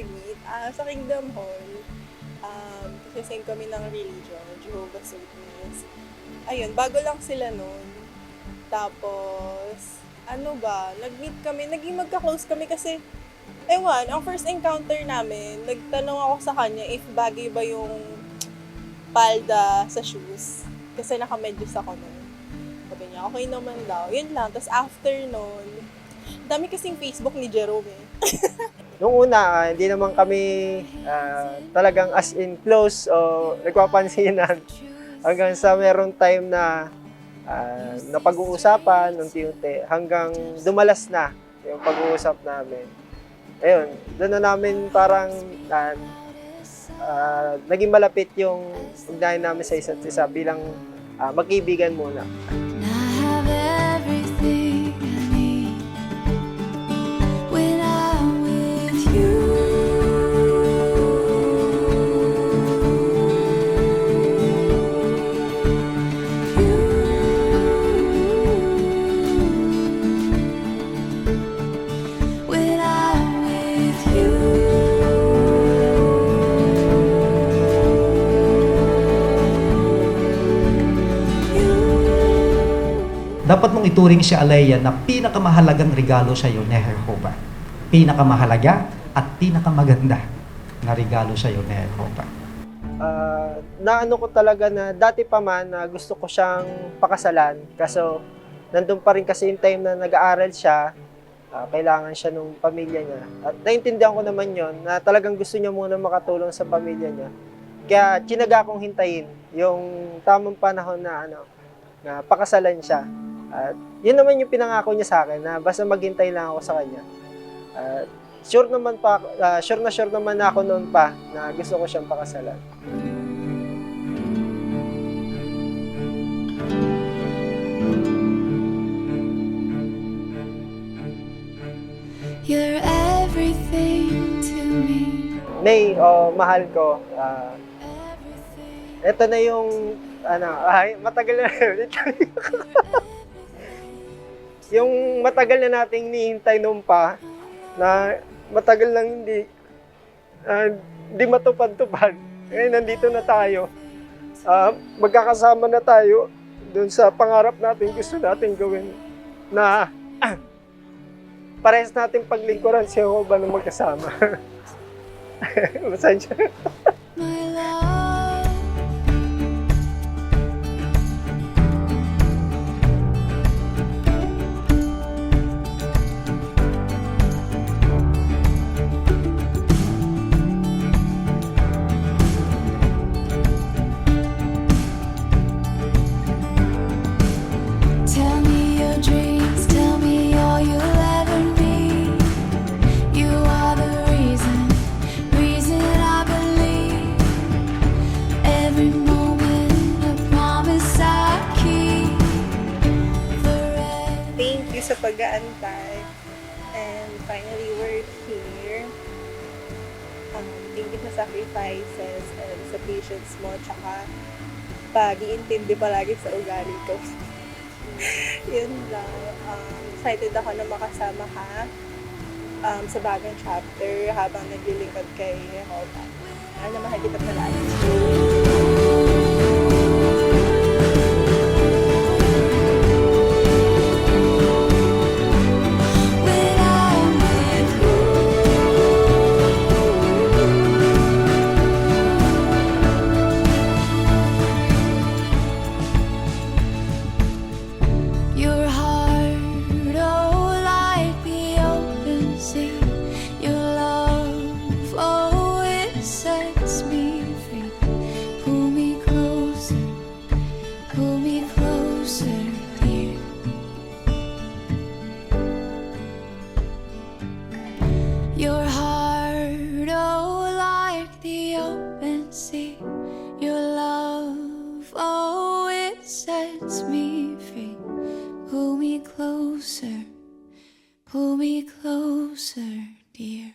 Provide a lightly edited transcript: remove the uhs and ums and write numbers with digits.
nag-meet? Sa Kingdom Hall. Kasi same kami ng religion, Jehovah's Witness. Ayun, bago lang sila noon. Tapos, ano ba, nag-meet kami, naging magka-close kami kasi, ewan, ang first encounter namin, nagtanong ako sa kanya if bagay ba yung palda sa shoes. Kasi naka-medyas ako noon. Sabi niya, okay naman daw. Yun lang. Tapos after noon, dami kasing Facebook ni Jerome eh. Nung una, hindi naman kami talagang as in close o nagpapansinan hanggang sa merong time na napag-uusapan unti-unti hanggang dumalas na yung pag-uusap namin. Ayun, doon na namin parang naging malapit yung ugnayan namin sa isa't isa bilang magkaibigan muna. Dapat mong ituring si Alea na pinakamahalagang regalo sa iyo ni Jehovah. Pinakamahalaga at pinakamaganda na regalo sa iyo ni Jehovah. Naano ko talaga na dati pa man na gusto ko siyang pakasalan. Kaso nandun pa rin kasi yung time na nag-aaral siya, kailangan siya ng pamilya niya. At naintindihan ko naman yon na talagang gusto niya muna makatulong sa pamilya niya. Kaya tinaga kong hintayin yung tamang panahon na na pakasalan siya. At yun naman yung pinangako niya sa akin na basta maghintay lang ako sa kanya. At sure naman ako noon pa na gusto ko siyang pakasalan. You're everything to me. Nay, mahal ko. Ito na yung matagal na yung matagal na nating nihintay noon pa na matagal lang hindi matupad-tupad. Ngayon nandito na tayo. Magkakasama na tayo doon sa pangarap natin gusto natin gawin na parehas natin paglingkuran si Jehovah na magkasama. Masensya. My love. Tell me your dreams, tell me all you'll ever need. You are the reason I believe. Every moment a promise I keep forever. Thank you sa pag-aantay. And finally, we're here. Thank you sa sacrifices and sa patience mo, tsaka pag-iintindi palagi sa ugali ko. Yun lang. Excited ako na makasama ka sa bagong chapter habang naglilingkod kay Jehovah. Na mahal kita palagi. When I'm with you, your heart, oh, like the open sea. Your love, oh, it sets me free. Pull me closer, dear. Your heart, oh, like the open sea. Your love, oh, it sets me free. Pull me closer, dear.